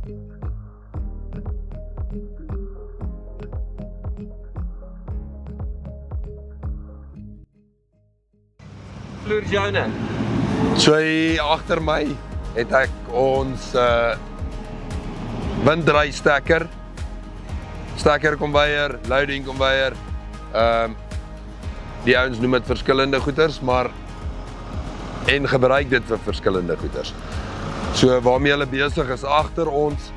Vloer joune. So hier agter my het ek ons winddraai stekker konveier, loading konveier. Die ouens noem dit verskillende goeders, maar en gebruik dit vir verskillende goeders. So waarmee hulle besig is agter ons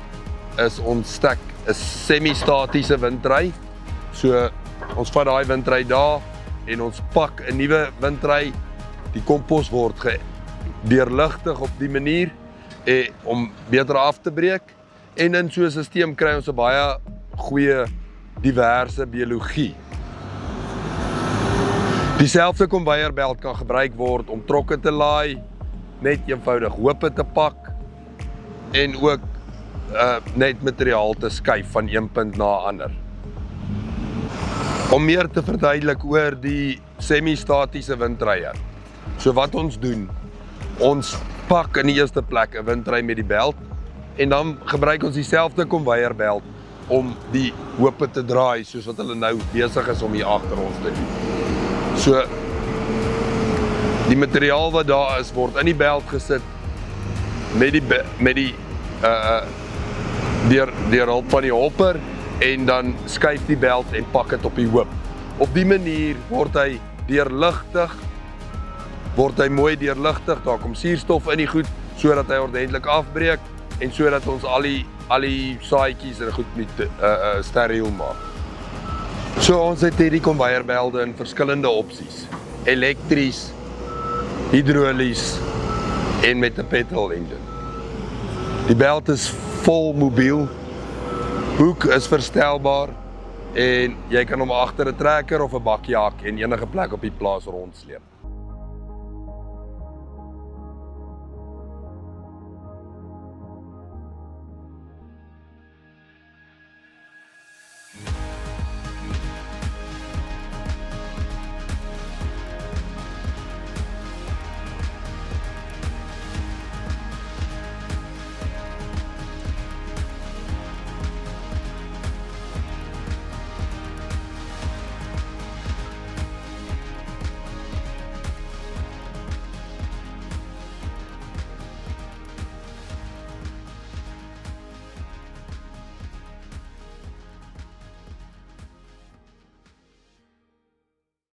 is ons stek 'n semi-statiese winddraai. So ons vat daai winddraai daar en ons pak 'n nuwe winddraai. Die kompos word deurligtig op die manier om beter af te breek. En in so 'n stelsel kry ons 'n baie goeie diverse biologie. Dieselfde konveierbelt kan gebruik word om trokke te laai, net eenvoudig hoope te pak en ook net materiaal te skuif van een punt na 'n ander. Om meer te verduidelik oor die semi-statiese winddraaier. So wat ons doen, ons pak in die eerste plek 'n winddraai met die belt en dan gebruik ons dieselfde konveierbelt om die hoope te draai soos wat hulle nou besig is om hier agter ons te doen. So die materiaal wat daar is word in die belt gesit deur hulp van die hopper en dan skuif die belt en pak dit op die hoop. Op die manier word hy deurligtig. Mooi deurligtig, daar kom suurstof in die goed sodat hy ordentlik afbreek en sodat ons al die saadjies en goed met steriel maak. So ons het hierdie konveierbelde in verskillende opsies. Elektries, hidrolies en met 'n petrol engine. Die belt is vol mobiel. Hoek is verstelbaar en jy kan hom agter 'n trekker of 'n bakkie hak en enige plek op die plaas rondsleep.